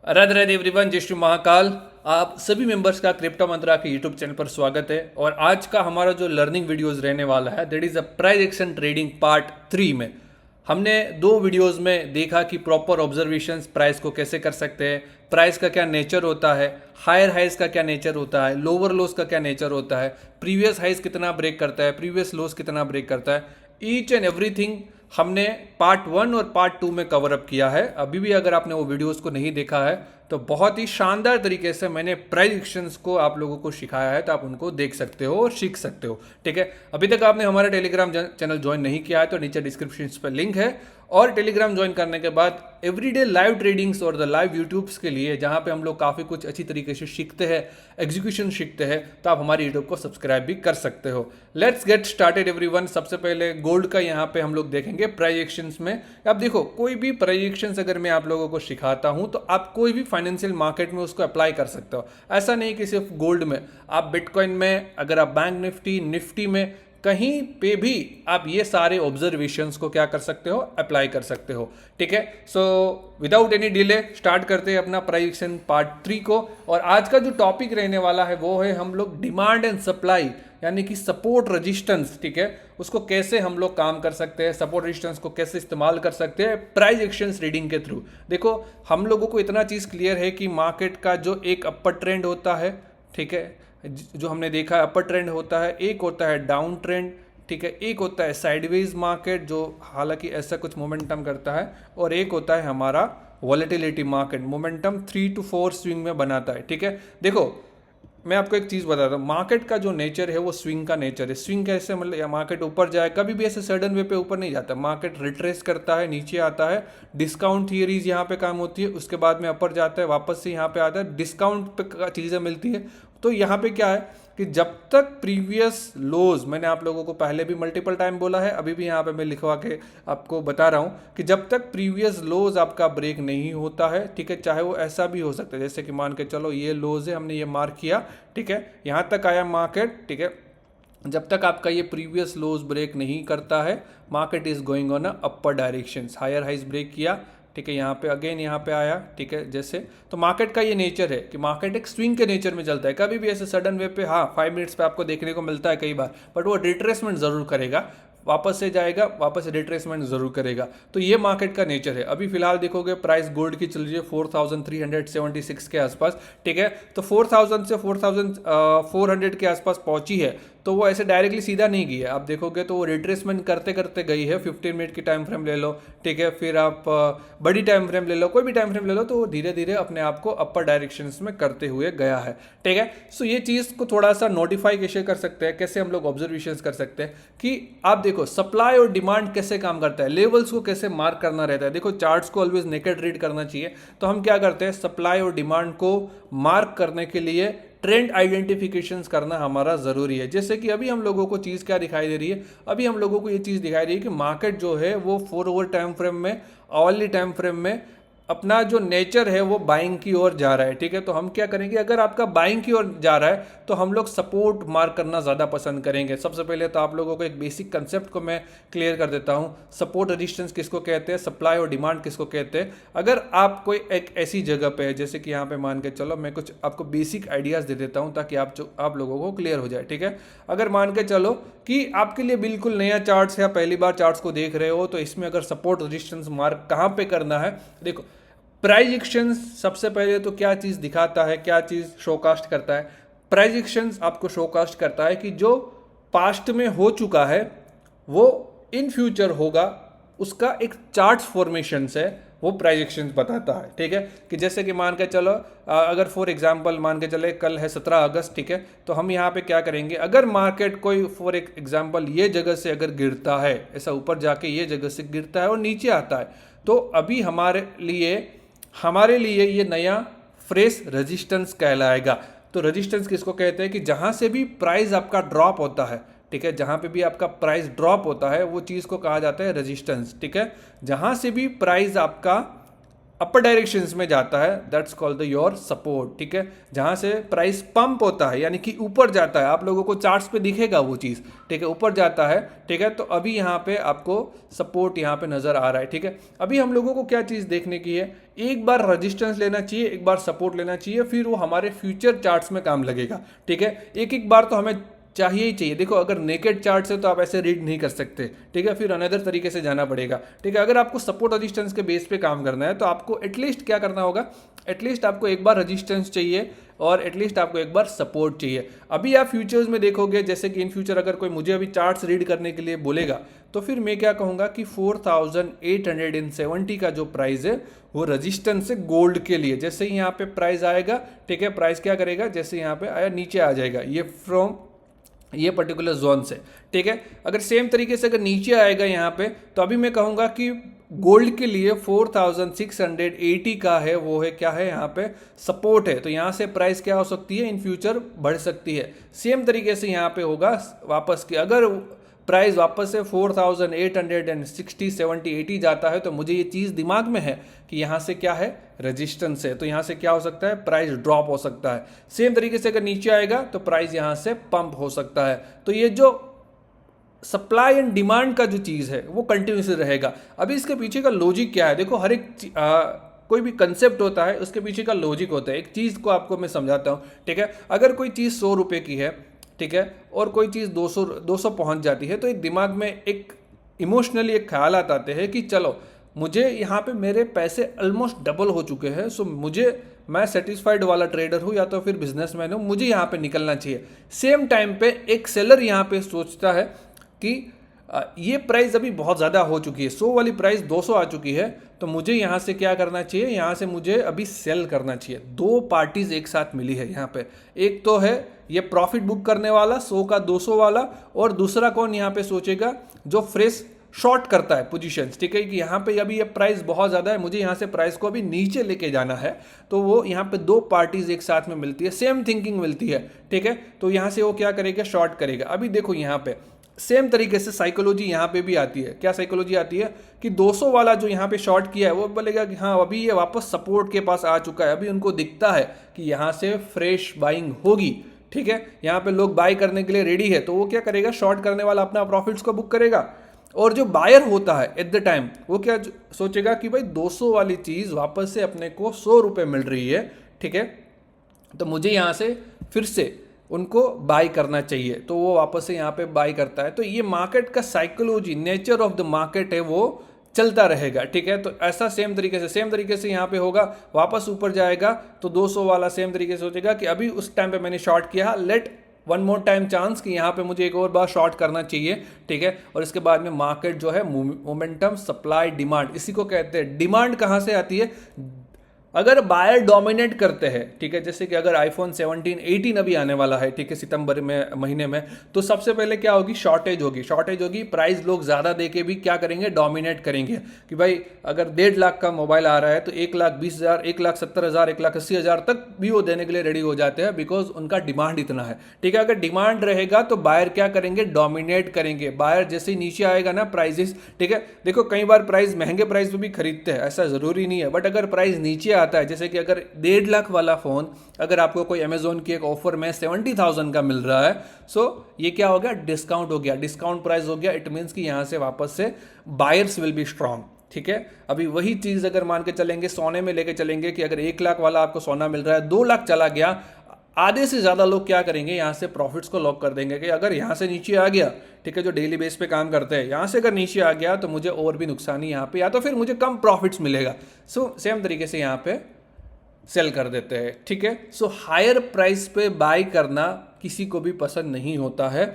Radhe Radhe everyone, जय श्री महाकाल। आप सभी मेंबर्स का क्रिप्टो मंत्रा के यूट्यूब चैनल पर स्वागत है। और आज का हमारा जो लर्निंग वीडियोस रहने वाला है that is a price action trading part 3 में हमने दो वीडियोस में देखा कि प्रॉपर ऑब्जर्वेशंस प्राइस को कैसे कर सकते हैं, प्राइस का क्या नेचर होता है, हायर हाइज का क्या नेचर होता है, लोअर लोस का क्या नेचर होता है, प्रीवियस हाइज कितना ब्रेक करता है, प्रीवियस लोस कितना ब्रेक करता है। ईच एंड एवरीथिंग हमने पार्ट 1 और पार्ट 2 में कवर अप किया है। अभी भी अगर आपने वो वीडियोस को नहीं देखा है तो बहुत ही शानदार तरीके से मैंने प्राइस एक्शंस को आप लोगों को सिखाया है, तो आप उनको देख सकते हो और सीख सकते हो। ठीक है, अभी तक आपने हमारा टेलीग्राम चैनल ज्वाइन नहीं किया है तो नीचे डिस्क्रिप्शन पर लिंक है। और टेलीग्राम ज्वाइन करने के बाद एवरीडे लाइव ट्रेडिंग्स और द लाइव यूट्यूब्स के लिए जहाँ पे हम लोग काफ़ी कुछ अच्छी तरीके से सीखते हैं, एग्जीक्यूशन सीखते हैं, तो आप हमारे यूट्यूब को सब्सक्राइब भी कर सकते हो। Let's get started everyone. सबसे पहले गोल्ड का यहाँ पे हम लोग देखेंगे प्राइस एक्शंस में। अब देखो, कोई भी प्राइस एक्शंस अगर मैं आप लोगों को सिखाता हूँ तो आप कोई भी फाइनेंशियल मार्केट में उसको अप्लाई कर सकते हो। ऐसा नहीं कि सिर्फ गोल्ड में, आप बिटकॉइन में, अगर आप बैंक निफ्टी में, कहीं पे भी आप ये सारे ऑब्जर्वेशंस को क्या कर सकते हो, अप्लाई कर सकते हो। ठीक है, so without any delay start करते हैं अपना प्राइस एक्शन पार्ट 3 को। और आज का जो टॉपिक रहने वाला है वो है हम लोग डिमांड एंड सप्लाई, यानी कि सपोर्ट रेजिस्टेंस। ठीक है, उसको कैसे हम लोग काम कर सकते हैं, सपोर्ट रेजिस्टेंस को कैसे इस्तेमाल कर सकते हैं प्राइस एक्शन रीडिंग के थ्रू। देखो, हम लोगों को इतना चीज़ क्लियर है कि मार्केट का जो एक अपर ट्रेंड होता है, ठीक है, जो हमने देखा है अपर ट्रेंड होता है, एक होता है डाउन ट्रेंड, ठीक है, एक होता है साइडवेज मार्केट जो हालांकि ऐसा कुछ मोमेंटम करता है, और एक होता है हमारा volatility market, momentum 3 to 4 swing में बनाता है। ठीक है, देखो मैं आपको एक चीज़ बताता हूँ, मार्केट का जो नेचर है वो स्विंग का नेचर है। स्विंग कैसे, मतलब या मार्केट ऊपर जाए, कभी भी ऐसे सडन वे पे ऊपर नहीं जाता, मार्केट रिट्रेस करता है, नीचे आता है, डिस्काउंट थियरीज यहाँ पे काम होती है, उसके बाद में अपर जाता है, वापस से यहाँ पे आता है, डिस्काउंट पे चीज़ें मिलती है। तो यहाँ पे क्या है कि जब तक प्रीवियस लोज, मैंने आप लोगों को पहले भी मल्टीपल टाइम बोला है, अभी भी यहाँ पे मैं लिखवा के आपको बता रहा हूँ कि जब तक प्रीवियस लोज आपका ब्रेक नहीं होता है, ठीक है, चाहे वो ऐसा भी हो सकता है जैसे कि मान के चलो ये लोज है, हमने ये मार्क किया, ठीक है, यहाँ तक आया मार्केट, ठीक है, जब तक आपका ये प्रीवियस लोज ब्रेक नहीं करता है market is going on a upper direction, higher highs break किया, ठीक है, यहाँ पे अगेन यहाँ पे आया, ठीक है, जैसे तो मार्केट का ये नेचर है कि मार्केट एक स्विंग के नेचर में चलता है। कभी भी ऐसे सडन वे पे, हाँ 5 मिनट्स पे आपको देखने को मिलता है कई बार, बट वो रिट्रेसमेंट जरूर करेगा, वापस से जाएगा, वापस रिट्रेसमेंट जरूर करेगा। तो ये मार्केट का नेचर है। अभी फिलहाल देखोगे प्राइस गोल्ड की चल रही है 4376 के आसपास, ठीक है, तो 4000 से 4400 के आसपास पहुंची है। तो वो ऐसे डायरेक्टली सीधा नहीं गई है, आप देखोगे तो वो रिट्रेसमेंट करते करते गई है। 15 मिनट की टाइम फ्रेम ले लो, ठीक है, फिर आप बड़ी टाइम फ्रेम ले लो, कोई भी टाइम फ्रेम ले लो, तो वो धीरे धीरे अपने आप को अपर डायरेक्शंस में करते हुए गया है। ठीक है, सो ये चीज़ को थोड़ा सा नोटिफाई कैसे कर सकते हैं, कैसे हम लोग ऑब्जर्वेशंस कर सकते हैं कि आप देखो सप्लाई और डिमांड कैसे काम करता है, लेवल्स को कैसे मार्क करना रहता है। देखो चार्ट्स को ऑलवेज नेकेड रीड करना चाहिए, तो हम क्या करते हैं, सप्लाई और डिमांड को मार्क करने के लिए ट्रेंड आइडेंटिफिकेशंस करना हमारा ज़रूरी है। जैसे कि अभी हम लोगों को चीज़ क्या दिखाई दे रही है, अभी हम लोगों को ये चीज़ दिखाई दे रही है कि मार्केट जो है वो 4 ओवर टाइम फ्रेम में, आवरली टाइम फ्रेम में अपना जो नेचर है वो बाइंग की ओर जा रहा है। ठीक है, तो हम क्या करेंगे, अगर आपका बाइंग की ओर जा रहा है तो हम लोग सपोर्ट मार्क करना ज़्यादा पसंद करेंगे। सबसे पहले तो आप लोगों को एक बेसिक कंसेप्ट को मैं क्लियर कर देता हूँ, सपोर्ट रेजिस्टेंस किसको कहते हैं, सप्लाई और डिमांड किसको कहते हैं। अगर आप कोई एक ऐसी जगह पे है, जैसे कि यहाँ पे मान के चलो, मैं कुछ आपको बेसिक आइडियाज़ दे देता हूँ ताकि आप लोगों को क्लियर हो जाए। ठीक है, अगर मान के चलो कि आपके लिए बिल्कुल नया चार्ट्स या पहली बार चार्ट्स को देख रहे हो, तो इसमें अगर सपोर्ट रेजिस्टेंस मार्क कहाँ पे करना है, देखो प्राइस एक्शंस सबसे पहले तो क्या चीज़ दिखाता है, क्या चीज़ शोकास्ट करता है। प्राइस एक्शंस आपको शोकास्ट करता है कि जो पास्ट में हो चुका है वो इन फ्यूचर होगा, उसका एक चार्ट्स फॉर्मेशन से वो प्राइस एक्शंस बताता है। ठीक है, कि जैसे कि मान के चलो, अगर फॉर एग्जांपल मान के चले कल है 17 अगस्त, ठीक है, तो हम यहाँ पे क्या करेंगे, अगर मार्केट कोई फॉर एग्जांपल ये जगह से अगर गिरता है, ऐसा ऊपर जाके ये जगह से गिरता है और नीचे आता है, तो अभी हमारे लिए ये नया फ्रेश रेजिस्टेंस कहलाएगा। तो रेजिस्टेंस किसको कहते हैं कि जहां से भी प्राइस आपका ड्रॉप होता है, ठीक है, जहां पे भी आपका प्राइस ड्रॉप होता है वो चीज़ को कहा जाता है रेजिस्टेंस। ठीक है, जहां से भी प्राइस आपका अपर डायरेक्शंस में जाता है, that's called the your support. ठीक है, जहां से प्राइस पंप होता है यानी कि ऊपर जाता है, आप लोगों को चार्ट्स पे दिखेगा वो चीज़। ठीक है, ऊपर जाता है। ठीक है, तो अभी यहाँ पे आपको सपोर्ट यहाँ पे नजर आ रहा है। ठीक है, अभी हम लोगों को क्या चीज़ देखने की है, एक बार रजिस्टेंस लेना चाहिए, एक बार सपोर्ट लेना चाहिए, फिर वो हमारे फ्यूचर चार्ट्स में काम लगेगा। ठीक है, एक एक बार तो हमें चाहिए ही चाहिए। देखो, अगर नेकेड चार्ट से तो आप ऐसे रीड नहीं कर सकते। ठीक है, फिर अनदर तरीके से जाना पड़ेगा। ठीक है, अगर आपको सपोर्ट रजिस्टेंस के बेस पे काम करना है तो आपको एटलीस्ट क्या करना होगा, एटलीस्ट आपको एक बार रजिस्टेंस चाहिए और एटलीस्ट आपको एक बार सपोर्ट चाहिए। अभी आप फ्यूचर्स में देखोगे, जैसे कि इन फ्यूचर अगर कोई मुझे अभी चार्ट्स रीड करने के लिए बोलेगा तो फिर मैं क्या कहूँगा कि 4870 का जो प्राइस है वो रजिस्टेंस है गोल्ड के लिए। जैसे ही यहाँ पे प्राइस आएगा, ठीक है, प्राइस क्या करेगा, जैसे यहाँ पे आया नीचे आ जाएगा ये फ्रॉम ये पर्टिकुलर जोन से। ठीक है, अगर सेम तरीके से अगर नीचे आएगा यहाँ पे तो अभी मैं कहूँगा कि गोल्ड के लिए 4680 का है, वो है क्या है यहाँ पे सपोर्ट है। तो यहाँ से प्राइस क्या हो सकती है, इन फ्यूचर बढ़ सकती है। सेम तरीके से यहाँ पे होगा वापस के, अगर प्राइस वापस से 4860 70 80 जाता है तो मुझे ये चीज़ दिमाग में है कि यहाँ से क्या है, रेजिस्टेंस है, तो यहाँ से क्या हो सकता है, प्राइस ड्रॉप हो सकता है। सेम तरीके से अगर नीचे आएगा तो प्राइस यहाँ से पंप हो सकता है। तो ये जो सप्लाई एंड डिमांड का जो चीज़ है वो कंटिन्यूसली रहेगा। अभी इसके पीछे का लॉजिक क्या है, देखो हर एक कोई भी कंसेप्ट होता है उसके पीछे का लॉजिक होता है। एक चीज़ को आपको मैं समझाता हूँ। ठीक है, अगर कोई चीज़ 100 रुपये की है, ठीक है, और कोई चीज़ 200 पहुंच जाती है तो एक दिमाग में एक इमोशनली एक ख्याल आते हैं कि चलो मुझे यहाँ पे मेरे पैसे ऑलमोस्ट डबल हो चुके हैं, सो मैं सेटिस्फाइड वाला ट्रेडर हूँ या तो फिर बिजनेसमैन हूँ, मुझे यहाँ पे निकलना चाहिए। सेम टाइम पे एक सेलर यहाँ पे सोचता है कि ये प्राइस अभी बहुत ज़्यादा हो चुकी है, 100 वाली प्राइस 200 आ चुकी है, तो मुझे यहाँ से क्या करना चाहिए, यहाँ से मुझे अभी सेल करना चाहिए। दो पार्टीज एक साथ मिली है यहाँ पे, एक तो है ये प्रॉफिट बुक करने वाला 100 का 200 वाला, और दूसरा कौन यहाँ पे सोचेगा, जो फ्रेश शॉर्ट करता है पोजीशंस। ठीक है, कि यहाँ पे अभी ये प्राइस बहुत ज़्यादा है, मुझे यहाँ से प्राइस को अभी नीचे लेके जाना है, तो वो यहाँ पे दो पार्टीज एक साथ में मिलती है, सेम थिंकिंग मिलती है। ठीक है, तो यहाँ से वो क्या करेगा, शॉर्ट करेगा। अभी देखो यहाँ पे सेम तरीके से साइकोलॉजी यहाँ पे भी आती है। क्या साइकोलॉजी आती है कि 200 वाला जो यहाँ पे शॉर्ट किया है वो बोलेगा कि हाँ अभी ये वापस सपोर्ट के पास आ चुका है, अभी उनको दिखता है कि यहाँ से फ्रेश बाइंग होगी। ठीक है, यहाँ पे लोग बाय करने के लिए रेडी है, तो वो क्या करेगा, शॉर्ट करने वाला अपना प्रॉफिट्स को बुक करेगा, और जो बायर होता है एट द टाइम वो क्या सोचेगा कि भाई 200 वाली चीज़ वापस से अपने को 100 रुपये मिल रही है। ठीक है, तो मुझे यहाँ से फिर से उनको बाय करना चाहिए, तो वो वापस से यहाँ पे बाय करता है। तो ये मार्केट का psychology, nature of the market है, वो चलता रहेगा। ठीक है, तो ऐसा सेम तरीके से यहाँ पे होगा, वापस ऊपर जाएगा तो 200 वाला सेम तरीके से सोचेगा कि अभी उस टाइम पे मैंने शॉर्ट किया, let one more time chance कि यहाँ पे मुझे एक और बार शॉर्ट करना चाहिए। ठीक है, और इसके बाद में मार्केट जो है मोमेंटम, सप्लाई, डिमांड, इसी को कहते हैं। डिमांड कहाँ से आती है, अगर बायर डोमिनेट करते हैं, ठीक है, जैसे कि अगर आईफोन 17 18 अभी आने वाला है, ठीक है, सितंबर में महीने में, तो सबसे पहले क्या होगी, शॉर्टेज होगी, प्राइस लोग ज़्यादा दे के भी क्या करेंगे, डोमिनेट करेंगे कि भाई अगर 1.5 लाख का मोबाइल आ रहा है तो 1,20,000 1,70,000 1,80,000 तक भी वो देने के लिए रेडी हो जाते हैं, बिकॉज उनका डिमांड इतना है। ठीक है, अगर डिमांड रहेगा तो बायर क्या करेंगे, डोमिनेट करेंगे। बायर जैसे ही नीचे आएगा ना प्राइजेस, ठीक है, देखो कई बार प्राइस महंगे प्राइस पे भी खरीदते हैं, ऐसा ज़रूरी नहीं है, बट अगर प्राइस नीचे आता है, जैसे कि अगर 1.5 लाख वाला फोन अगर आपको कोई अमेजोन की एक ऑफर में 70,000 का मिल रहा है, सो ये क्या हो गया, डिस्काउंट हो गया, डिस्काउंट प्राइस हो गया। इट मीन्स कि यहां से वापस से बायर्स विल बी स्ट्रांग। ठीक है, अभी वही चीज अगर मान के चलेंगे, सोने में लेके चलेंगे कि अगर 1 लाख वाला आपको सोना मिल रहा है, 2 लाख चला गया, आधे से ज़्यादा लोग क्या करेंगे, यहाँ से प्रॉफिट्स को लॉक कर देंगे कि अगर यहाँ से नीचे आ गया, ठीक है, जो डेली बेस पे काम करते हैं, यहाँ से अगर नीचे आ गया तो मुझे और भी नुकसान ही यहाँ पे, या तो फिर मुझे कम प्रॉफिट्स मिलेगा। सो सेम तरीके से यहाँ पे सेल कर देते हैं। ठीक है, सो हायर प्राइस पे बाय करना किसी को भी पसंद नहीं होता है।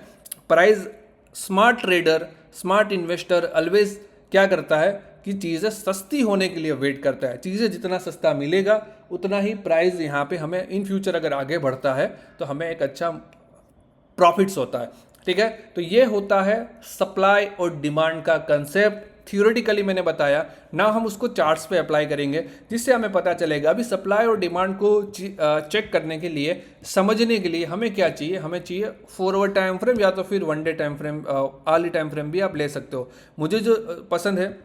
Price smart trader, smart investor always क्या करता है कि चीज़ें सस्ती होने के लिए वेट करता है। चीज़ें जितना सस्ता मिलेगा उतना ही प्राइस यहाँ पे हमें इन फ्यूचर अगर आगे बढ़ता है तो हमें एक अच्छा प्रॉफिट्स होता है। ठीक है, तो ये होता है सप्लाई और डिमांड का कंसेप्ट। थियोरेटिकली मैंने बताया ना, हम उसको चार्ट्स पे अप्लाई करेंगे जिससे हमें पता चलेगा। अभी सप्लाई और डिमांड को चेक करने के लिए, समझने के लिए हमें क्या चाहिए, हमें चाहिए फॉरवर्ड टाइम फ्रेम या तो फिर 1 day time frame, early time frame भी आप ले सकते हो। मुझे जो पसंद है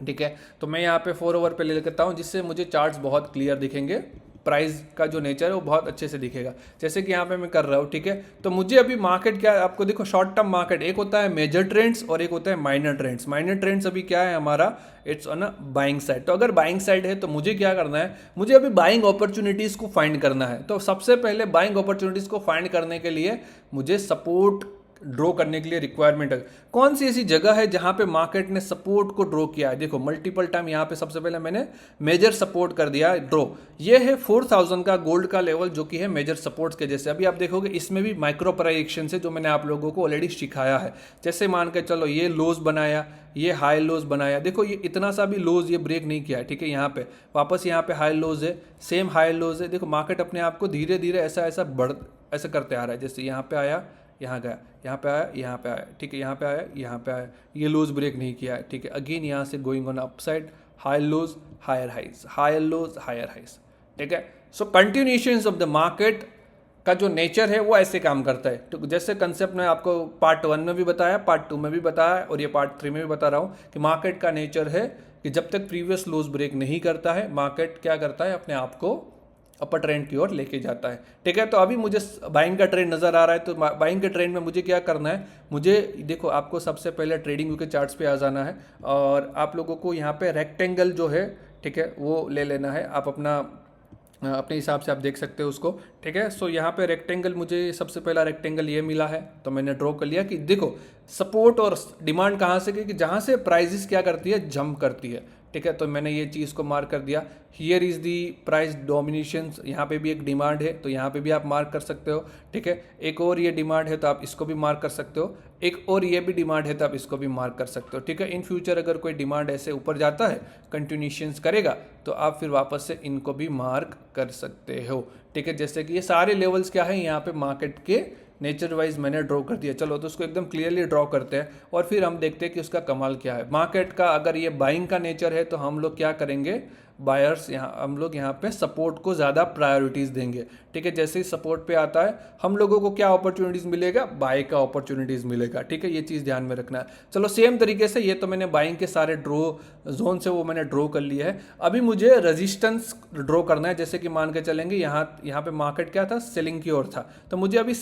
ठीक है। तो मैं यहाँ पे 4 ओवर पे ले लेता हूँ, जिससे मुझे चार्ट्स बहुत क्लियर दिखेंगे, प्राइस का जो नेचर है वो बहुत अच्छे से दिखेगा, जैसे कि यहाँ पे मैं कर रहा हूँ। ठीक है, तो मुझे अभी मार्केट क्या है, आपको देखो शॉर्ट टर्म मार्केट एक होता है मेजर ट्रेंड्स और एक होता है माइनर ट्रेंड्स। माइनर ट्रेंड्स अभी क्या है हमारा, it's on a buying side. तो अगर बाइंग साइड है तो मुझे क्या करना है, मुझे अभी बाइंग अपॉर्चुनिटीज़ को फाइंड करना है। तो सबसे पहले बाइंग अपॉर्चुनिटीज़ को फाइंड करने के लिए मुझे सपोर्ट ड्रॉ करने के लिए रिक्वायरमेंट है। कौन सी ऐसी जगह है जहां पे मार्केट ने सपोर्ट को ड्रॉ किया है, देखो मल्टीपल टाइम यहां पे सबसे पहले मैंने मेजर सपोर्ट कर दिया ड्रॉ। ये है 4000 का गोल्ड का लेवल, जो कि है मेजर सपोर्ट्स के जैसे। अभी आप देखोगे इसमें भी माइक्रो प्राइस है, जो मैंने आप लोगों को ऑलरेडी सिखाया है। जैसे मान के चलो ये लोज बनाया, ये हाई लोज बनाया, देखो ये इतना सा भी लोज ये ब्रेक नहीं किया है। ठीक है, यहाँ पे वापस यहाँ पे हाई लोज है, सेम हाई लोज है। देखो मार्केट अपने आप को धीरे धीरे ऐसा ऐसा करते आ रहा है। जैसे यहाँ पे आया, यहाँ गया, यहाँ पे आया, यहाँ पे आया। ठीक है, यहाँ पे आया, यहाँ पे आया, ये लूज ब्रेक नहीं किया है। ठीक है, अगेन यहाँ से going on upside, high lows higher highs, higher lows higher highs. ठीक है, so continuations of the market का जो नेचर है वो ऐसे काम करता है। तो जैसे कंसेप्ट मैं आपको पार्ट 1 में भी बताया, पार्ट 2 में भी बताया और ये पार्ट 3 में भी बता रहा हूँ कि मार्केट का नेचर है कि जब तक प्रीवियस लोज ब्रेक नहीं करता है, मार्केट क्या करता है, अपने आप को अपर ट्रेंड की ओर लेके जाता है। ठीक है, तो अभी मुझे बाइंग का ट्रेंड नजर आ रहा है। तो बाइंग के ट्रेंड में मुझे क्या करना है, मुझे देखो आपको सबसे पहले ट्रेडिंग व्यू के चार्ट्स पे आ जाना है और आप लोगों को यहाँ पे रेक्टेंगल जो है, ठीक है, वो ले लेना है। आप अपने हिसाब से आप देख सकते हो उसको। ठीक है, सो यहाँ पे रेक्टेंगल, मुझे सबसे पहला रेक्टेंगल ये मिला है, तो मैंने ड्रॉ कर लिया कि देखो सपोर्ट और डिमांड कहाँ से, कि जहाँ से प्राइजेस क्या करती है, जंप करती है। ठीक है, तो मैंने ये चीज़ को मार्क कर दिया। Here is the price domination, यहाँ पे भी एक डिमांड है तो यहाँ पे भी आप मार्क कर सकते हो। ठीक है, एक और ये डिमांड है तो आप इसको भी मार्क कर सकते हो, एक और ये भी डिमांड है तो आप इसको भी मार्क कर सकते हो। ठीक है, इन फ्यूचर अगर कोई डिमांड ऐसे ऊपर जाता है, कंटिन्यूशंस करेगा, तो आप फिर वापस से इनको भी मार्क कर सकते हो। ठीक है, जैसे कि ये सारे लेवल्स क्या है यहाँ पे मार्केट के नेचर वाइज मैंने ड्रॉ कर दिया। चलो तो उसको एकदम क्लियरली ड्रॉ करते हैं और फिर हम देखते हैं कि उसका कमाल क्या है। मार्केट का अगर ये बाइंग का नेचर है तो हम लोग क्या करेंगे, बायर्स यहाँ हम लोग यहाँ पे सपोर्ट को ज़्यादा प्रायोरिटीज़ देंगे। ठीक है, जैसे ही सपोर्ट पे आता है हम लोगों को क्या अपॉर्चुनिटीज़ मिलेगा, बाय का अपॉर्चुनिटीज़ मिलेगा। ठीक है, ये चीज़ ध्यान में रखना है। चलो सेम तरीके से ये तो मैंने बाइंग के सारे ड्रॉ जोन से वो मैंने ड्रॉ कर लिया है। अभी मुझे रेजिस्टेंस ड्रॉ करना है। जैसे कि मान के चलेंगे यहाँ पे मार्केट क्या था, सेलिंग की ओर था, तो मुझे अभी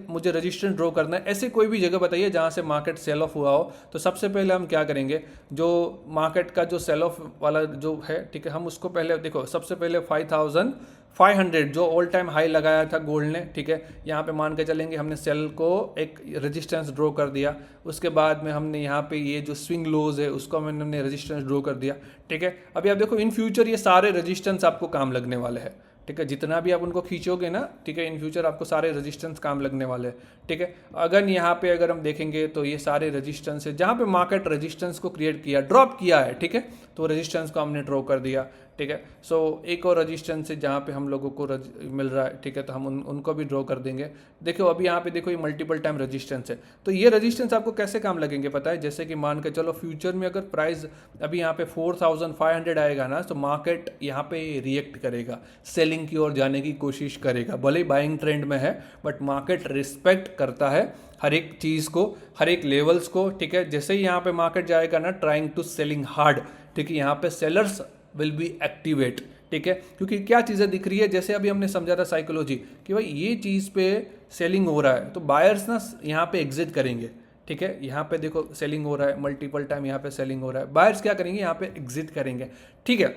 मुझे रेजिस्टेंस ड्रॉ करना है। ऐसे कोई भी जगह बताइए जहाँ से मार्केट सेल ऑफ हुआ हो, तो सबसे पहले हम क्या करेंगे, जो मार्केट का जो सेल ऑफ वाला जो है, ठीक है, हम उसको पहले देखो, सबसे पहले 5500 जो ऑल टाइम हाई लगाया था गोल्ड ने। ठीक है, यहाँ पे मान के चलेंगे हमने सेल को एक रेजिस्टेंस ड्रॉ कर दिया। उसके बाद में हमने यहाँ पे ये जो स्विंग लोज है उसको हमने रेजिस्टेंस ड्रॉ कर दिया। ठीक है, अभी आप देखो इन फ्यूचर ये सारे रेजिस्टेंस आपको काम लगने वाले हैं। ठीक है, जितना भी आप उनको खींचोगे ना, ठीक है, इन फ्यूचर आपको सारे रेजिस्टेंस काम लगने वाले हैं। ठीक है, अगर हम देखेंगे तो ये सारे रेजिस्टेंस है जहाँ पे मार्केट रेजिस्टेंस को क्रिएट किया, ड्रॉप किया है। ठीक है, तो रेजिस्टेंस को हमने ड्रॉ कर दिया। ठीक है, सो एक और रेजिस्टेंस है जहाँ पे हम लोगों को मिल रहा है। ठीक है, तो हम उनको भी ड्रॉ कर देंगे। देखो अभी यहाँ पे देखो ये मल्टीपल टाइम रेजिस्टेंस है, तो ये रेजिस्टेंस आपको कैसे काम लगेंगे पता है, जैसे कि मान के चलो फ्यूचर में अगर प्राइस अभी यहाँ पे 4500 आएगा ना, तो मार्केट यहाँ पे रिएक्ट करेगा, सेलिंग की ओर जाने की कोशिश करेगा। भले ही बाइंग ट्रेंड में है, बट मार्केट रिस्पेक्ट करता है हर एक चीज़ को, हर एक लेवल्स को। ठीक है, जैसे ही यहाँ पे मार्केट जाएगा ना, ट्राइंग टू सेलिंग हार्ड, ठीक है, यहाँ पे सेलर्स विल बी एक्टिवेट। ठीक है, क्योंकि क्या चीज़ें दिख रही है, जैसे अभी हमने समझा था साइकोलॉजी कि भाई ये चीज़ पे सेलिंग हो रहा है तो बायर्स ना यहाँ पे एग्जिट करेंगे। ठीक है, यहाँ पे देखो सेलिंग हो रहा है, मल्टीपल टाइम यहाँ पे सेलिंग हो रहा है, बायर्स क्या करेंगे, यहाँ पे एग्जिट करेंगे। ठीक है,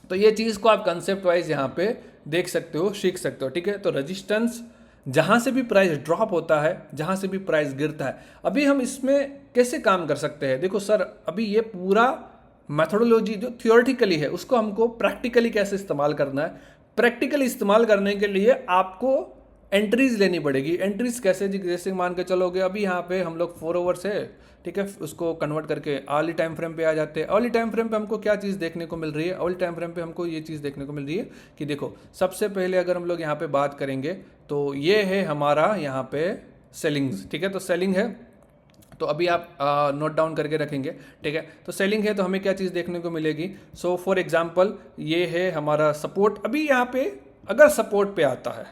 तो ये चीज़ को आप कंसेप्ट वाइज यहाँ पे देख सकते हो, सीख सकते हो। ठीक है, तो रेजिस्टेंस जहाँ से भी प्राइस ड्रॉप होता है, जहाँ से भी प्राइस गिरता है, अभी हम इसमें कैसे काम कर सकते हैं। देखो सर, अभी ये पूरा मेथोडोलॉजी जो थियोरेटिकली है उसको हमको प्रैक्टिकली कैसे इस्तेमाल करना है। प्रैक्टिकली इस्तेमाल करने के लिए आपको एंट्रीज लेनी पड़ेगी। एंट्रीज कैसे, जैसे मान के चलोगे अभी यहाँ पे हम लोग 4 ओवर से, ठीक है, उसको कन्वर्ट करके अर्ली टाइम फ्रेम पे आ जाते हैं। अर्ली टाइम फ्रेम पे हमको क्या चीज़ देखने को मिल रही है, अर्ली टाइम फ्रेम पे हमको ये चीज़ देखने को मिल रही है कि देखो सबसे पहले अगर हम लोग यहाँ पे बात करेंगे तो ये है हमारा यहाँ पे सेलिंग्स। ठीक है, तो सेलिंग है, तो अभी आप नोट डाउन करके रखेंगे। ठीक है, तो सेलिंग है तो हमें क्या चीज़ देखने को मिलेगी। सो फॉर एग्जांपल ये है हमारा सपोर्ट। अभी यहाँ पे अगर सपोर्ट पे आता है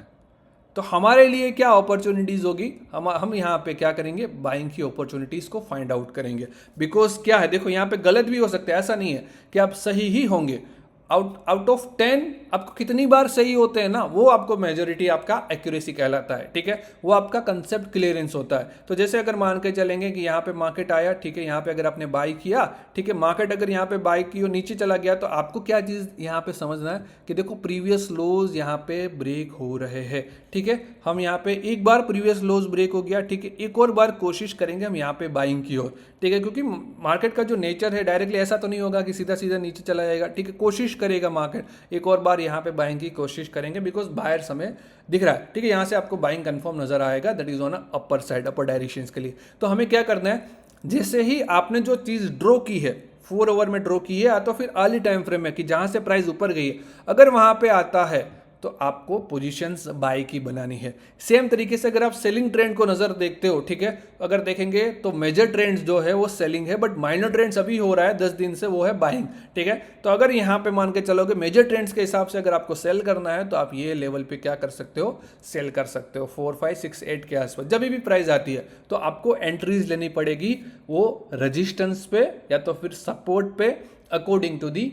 तो हमारे लिए क्या अपॉर्चुनिटीज़ होगी, हम यहाँ पे क्या करेंगे, बाइंग की अपॉर्चुनिटीज़ को फाइंड आउट करेंगे। बिकॉज क्या है, देखो यहाँ पे गलत भी हो सकता है, ऐसा नहीं है कि आप सही ही होंगे। आउट ऑफ 10 आपको कितनी बार सही होते हैं ना, वो आपको मेजोरिटी आपका एक्यूरेसी कहलाता है, ठीक है, वो आपका कंसेप्ट क्लियरेंस होता है। तो जैसे अगर मान के चलेंगे कि यहाँ पे मार्केट आया, ठीक है, यहाँ पे अगर आपने बाई किया, ठीक है, मार्केट अगर यहाँ पे बाई की और नीचे चला गया, तो आपको क्या चीज़ यहाँ पे समझना है कि देखो प्रीवियस लोज यहाँ पे ब्रेक हो रहे हैं, ठीक है, हम यहाँ पे एक बार प्रीवियस लोज ब्रेक हो गया, ठीक है, एक और बार कोशिश करेंगे हम यहाँ पे बाइंग की ओर, ठीक है, क्योंकि मार्केट का जो नेचर है डायरेक्टली ऐसा तो नहीं होगा कि सीधा सीधा नीचे चला जाएगा, ठीक है, कोशिश करेगा मार्केट एक और बार यहाँ पे बाइंग की कोशिश करेंगे, बिकॉज बायर्स हमें दिख रहा है, ठीक है, यहाँ से आपको बाइंग कंफर्म नजर आएगा, that is on upper side, upper direction के लिए। तो हमें क्या करना है, जैसे ही आपने जो चीज ड्रॉ की है 4 आवर में ड्रॉ की है, या तो फिर अर्ली टाइम फ्रेम में कि जहां से प्राइस ऊपर गई है, अगर वहां पे आता है तो आपको पोजीशंस बाय की बनानी है। सेम तरीके से अगर आप सेलिंग ट्रेंड को नजर देखते हो, ठीक है, अगर देखेंगे तो मेजर ट्रेंड्स जो है वो सेलिंग है, बट माइनर ट्रेंड्स अभी हो रहा है 10 दिन से, वो है बाइंग, ठीक है। तो अगर यहाँ पे मान के चलोगे मेजर ट्रेंड्स के हिसाब से अगर आपको सेल करना है, तो आप ये लेवल पे क्या कर सकते हो, सेल कर सकते हो 4, 5, 6, 8 के आसपास। जब भी प्राइस आती है तो आपको एंट्रीज लेनी पड़ेगी वो रजिस्टेंस पे या तो फिर सपोर्ट पे, according to the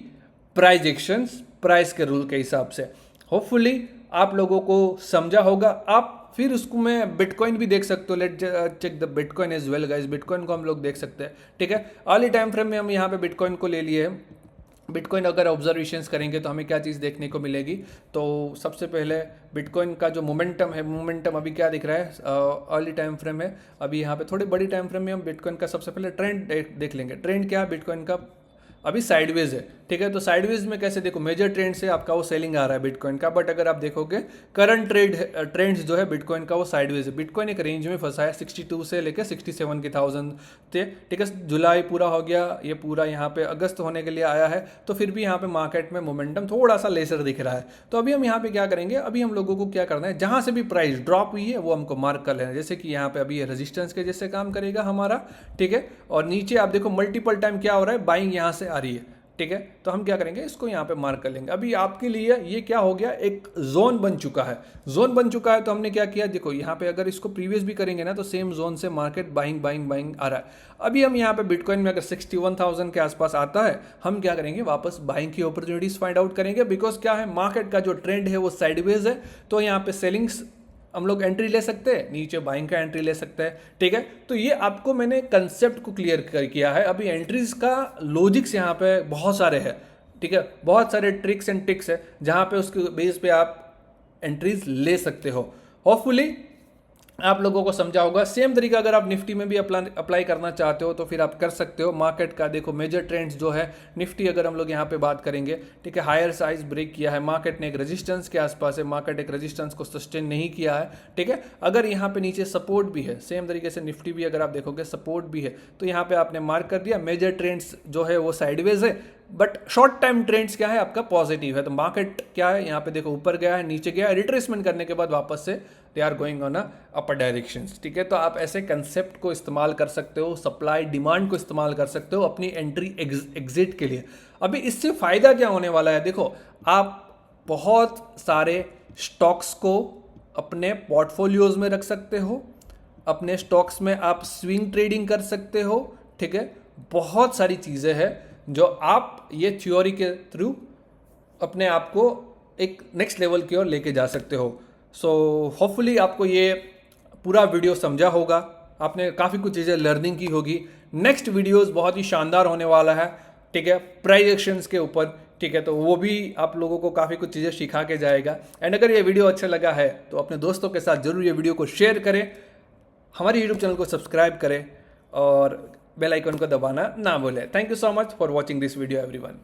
price actions, price के रूल के हिसाब से। होपफुली आप लोगों को समझा होगा। आप फिर उसको मैं बिटकॉइन भी देख सकते हो, let check the bitcoin as well guys, bitcoin को हम लोग देख सकते हैं, ठीक है। अर्ली टाइम फ्रेम में हम यहाँ पे बिटकॉइन को ले लिए। बिटकॉइन अगर ऑब्जर्वेशंस करेंगे तो हमें क्या चीज़ देखने को मिलेगी, तो सबसे पहले बिटकॉइन का जो मोमेंटम है, मोमेंटम अभी क्या दिख रहा है, अर्ली टाइम फ्रेम में। अभी यहाँ पे थोड़ी बड़ी टाइम फ्रेम में हम बिटकॉइन का सबसे पहले ट्रेंड देख लेंगे। ट्रेंड क्या है बिटकॉइन का, अभी साइडवेज है, ठीक है। तो साइडवेज में कैसे, देखो मेजर ट्रेंड से आपका वो सेलिंग आ रहा है बिटकॉइन का, बट अगर आप देखोगे करंट ट्रेंड्स जो है बिटकॉइन का वो साइडवेज है। बिटकॉइन एक रेंज में फंसा है 62 से लेकर 67 के थाउजेंड थे, ठीक है। जुलाई पूरा हो गया, ये पूरा यहाँ पे अगस्त होने के लिए आया है, तो फिर भी यहाँ पे मार्केट में मोमेंटम थोड़ा सा लेसर दिख रहा है। तो अभी हम यहाँ पे क्या करेंगे, अभी हम लोगों को क्या करना है, जहाँ से भी प्राइस ड्रॉप हुई है वो हमको मार्क कर लेना है। जैसे कि यहाँ पे अभी रेजिस्टेंस के जैसे काम करेगा हमारा, ठीक है। और नीचे आप देखो मल्टीपल टाइम क्या हो रहा है, बाइंग यहाँ से आ रही है, ठीक है। तो हम क्या करेंगे, इसको यहाँ पे मार्क कर लेंगे। अभी आपके लिए ये क्या हो गया, एक जोन बन चुका है, जोन बन चुका है। तो हमने क्या किया, देखो यहाँ पे अगर इसको प्रीवियस भी करेंगे ना, तो सेम जोन से मार्केट बाइंग बाइंग बाइंग आ रहा है। अभी हम यहाँ पे बिटकॉइन में अगर 61,000 के आसपास आता है, हम क्या करेंगे, वापस बाइंग की अपॉर्चुनिटीज फाइंड आउट करेंगे। बिकॉज क्या है, मार्केट का जो ट्रेंड है वो साइडवेज है, तो यहाँ पे सेलिंग्स हम लोग एंट्री ले सकते हैं, नीचे बाइंग का एंट्री ले सकते हैं, ठीक है। तो ये आपको मैंने कंसेप्ट को क्लियर किया है। अभी एंट्रीज का लॉजिक्स यहाँ पे बहुत सारे हैं, ठीक है, बहुत सारे ट्रिक्स एंड टिक्स है जहाँ पे उसके बेस पे आप एंट्रीज ले सकते हो। होपफुली आप लोगों को समझा होगा। सेम तरीका अगर आप निफ्टी में भी अप्लाई करना चाहते हो तो फिर आप कर सकते हो। मार्केट का देखो मेजर ट्रेंड्स जो है, निफ्टी अगर हम लोग यहाँ पे बात करेंगे, ठीक है, हायर साइज ब्रेक किया है, मार्केट ने एक रेजिस्टेंस के आसपास है, मार्केट एक रेजिस्टेंस को सस्टेन नहीं किया है, ठीक है। अगर यहाँ पे नीचे सपोर्ट भी है, सेम तरीके से निफ्टी भी अगर आप देखोगे सपोर्ट भी है, तो यहाँ पे आपने मार्क कर दिया। मेजर ट्रेंड्स जो है वो साइडवेज है, बट शॉर्ट टाइम ट्रेंड्स क्या है आपका, पॉजिटिव है। तो मार्केट क्या है, यहाँ पे देखो ऊपर गया है, नीचे गया है, रिट्रेसमेंट करने के बाद वापस से they are going on a upper direction, ठीक है। तो आप ऐसे कंसेप्ट को इस्तेमाल कर सकते हो, सप्लाई डिमांड को इस्तेमाल कर सकते हो अपनी एंट्री एग्जिट के लिए। अभी इससे फायदा क्या होने वाला है, देखो आप बहुत सारे स्टॉक्स को अपने पोर्टफोलियोज में रख सकते हो, अपने स्टॉक्स में आप स्विंग ट्रेडिंग कर सकते हो, ठीक है। बहुत सारी चीज़ें हैं जो आप ये थ्योरी के थ्रू अपने आप को एक नेक्स्ट लेवल की ओर लेके जा सकते हो। सो होपफुली आपको ये पूरा वीडियो समझा होगा, आपने काफ़ी कुछ चीज़ें लर्निंग की होगी। नेक्स्ट वीडियोस बहुत ही शानदार होने वाला है, ठीक है, प्राइस एक्शंस के ऊपर, ठीक है। तो वो भी आप लोगों को काफ़ी कुछ चीज़ें सिखा के जाएगा। एंड अगर ये वीडियो अच्छा लगा है तो अपने दोस्तों के साथ जरूर ये वीडियो को शेयर करें, हमारे यूट्यूब चैनल को सब्सक्राइब करें और बेल आइकन को दबाना ना भूलें। Thank you so much for watching this video everyone.